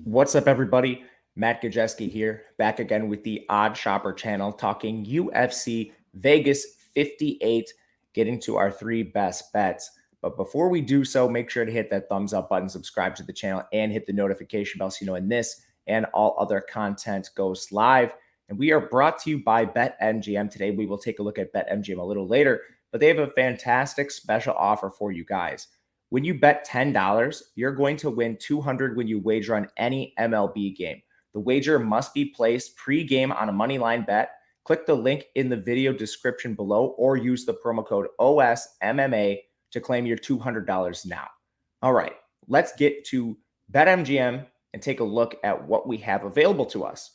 What's up, everybody? Matt Gajewski here, back again with the Odd Shopper channel, talking UFC Vegas 58, getting to our three best bets. But before we do so, make sure to hit that thumbs up button, subscribe to the channel, and hit the notification bell so you know when this and all other content goes live. And we are brought to you by BetMGM. Today, we will take a look at BetMGM a little later, but they have a fantastic special offer for you guys. When you bet $10, you're going to win $200 when you wager on any MLB game. The wager must be placed pre-game on a money line bet. Click the link in the video description below or use the promo code OSMMA to claim your $200 now. All right, let's get to BetMGM and take a look at what we have available to us.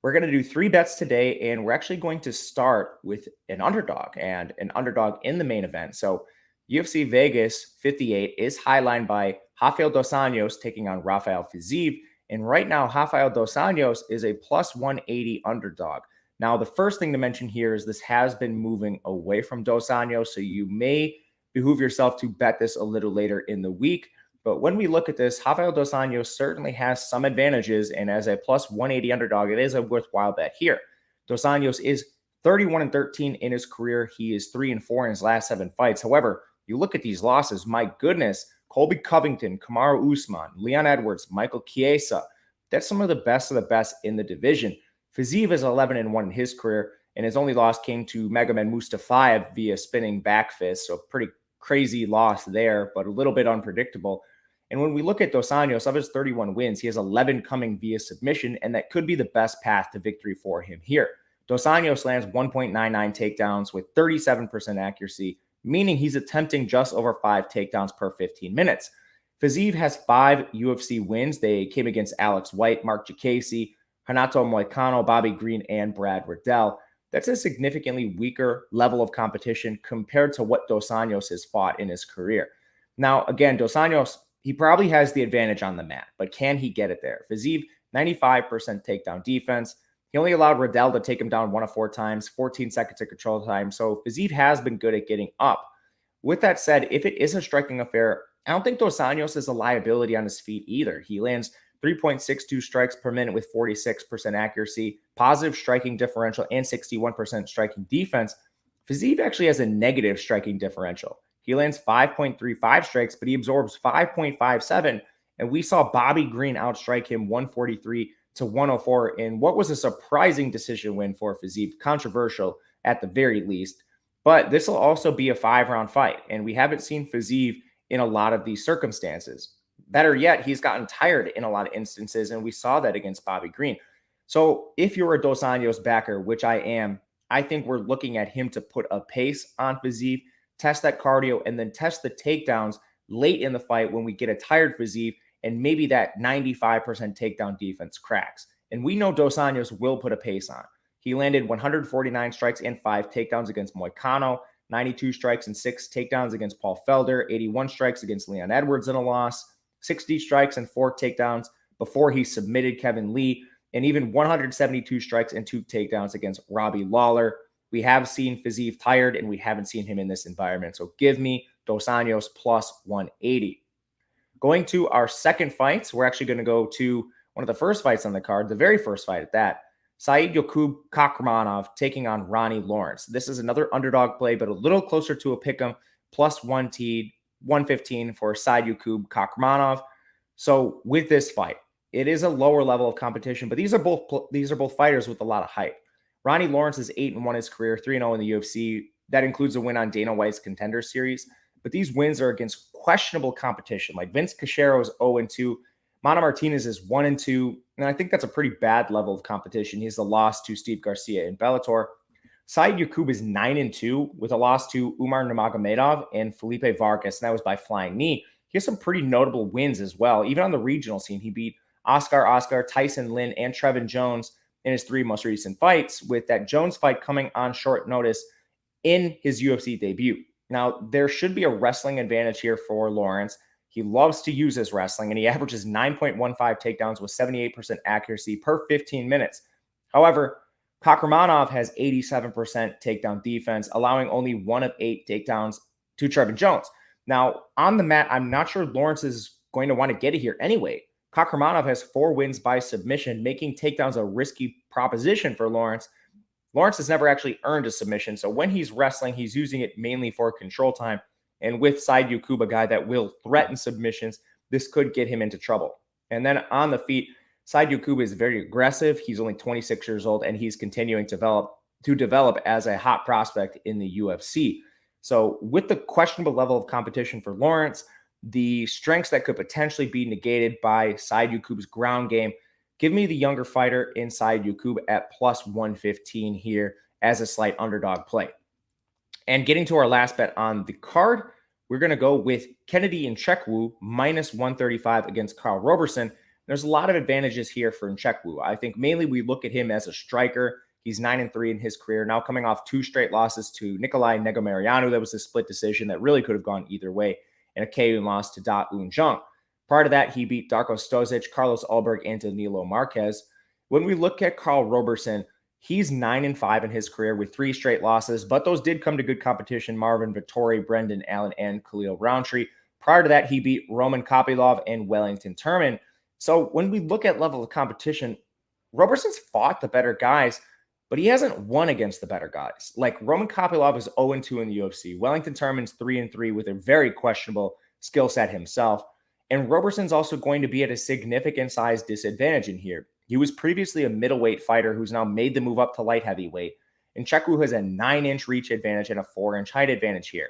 We're going to do three bets today, and we're actually going to start with an underdog and an underdog in the main event. So UFC Vegas 58 is highlined by Rafael dos Anjos taking on Rafael Fiziev. And right now, Rafael dos Anjos is a plus 180 underdog. Now, the first thing to mention here is this has been moving away from dos Anjos, so you may behoove yourself to bet this a little later in the week. But when we look at this, Rafael dos Anjos certainly has some advantages, and as a plus 180 underdog, it is a worthwhile bet here. Dos Anjos is 31-13 in his career. He is 3-4 in his last 7 fights. However, you look at ththese losses, my goodness, Colby Covington, Kamaru Usman, Leon Edwards, Michael Chiesa. That's some of the best in the division. Fiziev is 11-1 in his career, and his only loss came to Magomed Mustafayev via spinning back fist. So pretty crazy loss there, but a little bit unpredictable. And when we look at dos Anjos, of his 31 wins, he has 11 coming via submission, and that could be the best path to victory for him here. Dos Anjos lands 1.99 takedowns with 37% accuracy, meaning he's attempting just over 5 takedowns per 15 minutes. Fiziev has 5 UFC wins. They came against Alex White, Mark Jacasey, Renato Moicano, Bobby Green, and Brad Riddell. That's a significantly weaker level of competition compared to what dos Anjos has fought in his career. Now, again, dos Anjos, he probably has the advantage on the mat, but can he get it there? Fiziev, 95% takedown defense. He only allowed Riddell to take him down 1 of 4 times, 14 seconds of control time. So Fiziev has been good at getting up. With that said, if it is a striking affair, I don't think dos Anjos is a liability on his feet either. He lands 3.62 strikes per minute with 46% accuracy, positive striking differential, and 61% striking defense. Fiziev actually has a negative striking differential. He lands 5.35 strikes, but he absorbs 5.57. And we saw Bobby Green outstrike him 143-104 in what was a surprising decision win for Fiziev, controversial at the very least. But this will also be a 5-round fight, and we haven't seen Fiziev in a lot of these circumstances. Better yet, he's gotten tired in a lot of instances, and we saw that against Bobby Green. So if you're a dos Anjos backer, which I am, I think we're looking at him to put a pace on Fiziev, test that cardio, and then test the takedowns late in the fight when we get a tired Fiziev, and maybe that 95% takedown defense cracks. And we know dos Anjos will put a pace on. He landed 149 strikes and 5 takedowns against Moicano, 92 strikes and 6 takedowns against Paul Felder, 81 strikes against Leon Edwards in a loss, 60 strikes and 4 takedowns before he submitted Kevin Lee, and even 172 strikes and 2 takedowns against Robbie Lawler. We have seen Fiziev tired, and we haven't seen him in this environment. So give me dos Anjos plus 180. Going to our second fights, we're actually going to go to one of the first fights on the card, the very first fight at that. Saiyokub Kakhramanov taking on Ronnie Lawrence. This is another underdog play, but a little closer to a pick'em, plus 115 for Saiyokub Kakhramanov. So with this fight, it is a lower level of competition, but these are both fighters with a lot of hype. Ronnie Lawrence is 8-1 in his career, 3-0 in the UFC. That includes a win on Dana White's Contender Series. But these wins are against questionable competition. Like Vince Cachero is 0-2. Mana Martinez is 1-2. And I think that's a pretty bad level of competition. He has a loss to Steve Garcia in Bellator. Saiyokub is 9-2 with a loss to Umar Nurmagomedov and Felipe Vargas, and that was by flying knee. He has some pretty notable wins as well. Even on the regional scene, he beat Oscar, Tyson Lin, and Trevin Jones in his 3 most recent fights, with that Jones fight coming on short notice in his UFC debut. Now, there should be a wrestling advantage here for Lawrence. He loves to use his wrestling, and he averages 9.15 takedowns with 78% accuracy per 15 minutes. However, Kakhramanov has 87% takedown defense, allowing only 1 of 8 takedowns to Trevin Jones. Now, on the mat, I'm not sure Lawrence is going to want to get it here anyway. Kakhramanov has 4 wins by submission, making takedowns a risky proposition for Lawrence. Lawrence has never actually earned a submission, so when he's wrestling, he's using it mainly for control time. And with Saiyokub, a guy that will threaten submissions, this could get him into trouble. And then on the feet, Saiyokub is very aggressive. He's only 26 years old, and he's continuing to develop as a hot prospect in the UFC. So with the questionable level of competition for Lawrence, the strengths that could potentially be negated by Saiyokub's ground game, give me the younger fighter in Saiyokub at plus 115 here as a slight underdog play. And getting to our last bet on the card, we're going to go with Kennedy Nzechuwku minus 135 against Karl Roberson. There's a lot of advantages here for Nzechuwku. I think mainly we look at him as a striker. He's 9-3 in his career, now coming off 2 straight losses to Nikolai Negumereanu. That was a split decision that really could have gone either way, and a KO loss to Da Un Jung. Prior to that, he beat Darko Stozic, Carlos Ulberg, and Danilo Marquez. When we look at Karl Roberson, he's 9-5 in his career with 3 straight losses, but those did come to good competition: Marvin Vettori, Brendan Allen, and Khalil Roundtree. Prior to that, he beat Roman Kopylov and Wellington Turman. So when we look at level of competition, Roberson's fought the better guys, but he hasn't won against the better guys. Like Roman Kopylov is 0-2 in the UFC. Wellington Turman's 3-3 with a very questionable skill set himself. And Roberson's also going to be at a significant size disadvantage in here. He was previously a middleweight fighter who's now made the move up to light heavyweight. And Nzechuwku has a 9-inch reach advantage and a 4-inch height advantage here.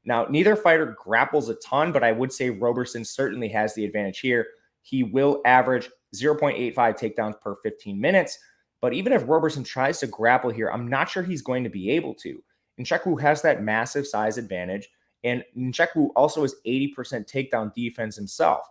Now, neither fighter grapples a ton, but I would say Roberson certainly has the advantage here. He will average 0.85 takedowns per 15 minutes. But even if Roberson tries to grapple here, I'm not sure he's going to be able to. Nzechuwku has that massive size advantage, and Nzechuwku also has 80% takedown defense himself.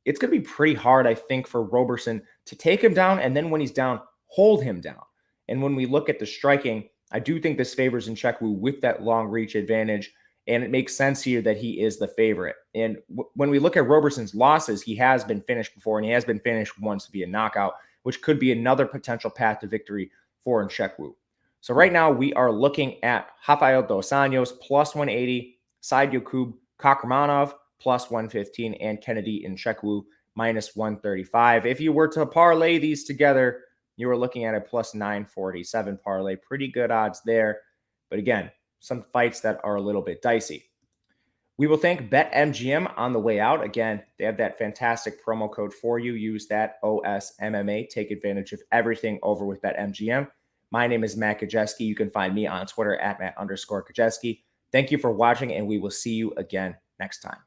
It's going to be pretty hard, I think, for Roberson to take him down, and then when he's down, hold him down. And when we look at the striking, I do think this favors Nzechuwku with that long reach advantage, and it makes sense here that he is the favorite. And when we look at Roberson's losses, he has been finished before, and he has been finished once via knockout, which could be another potential path to victory for Nzechuwku. So right now we are looking at Rafael dos Anjos plus 180, Saiyokub Kakhramanov plus 115, and Kennedy Nzechuwku minus 135. If you were to parlay these together, you were looking at a plus 947 parlay. Pretty good odds there. But again, some fights that are a little bit dicey. We will thank BetMGM on the way out. Again, they have that fantastic promo code for you. Use that OSMMA. Take advantage of everything over with BetMGM. My name is Matt Gajewski. You can find me on Twitter at Matt_Gajewski. Thank you for watching, and we will see you again next time.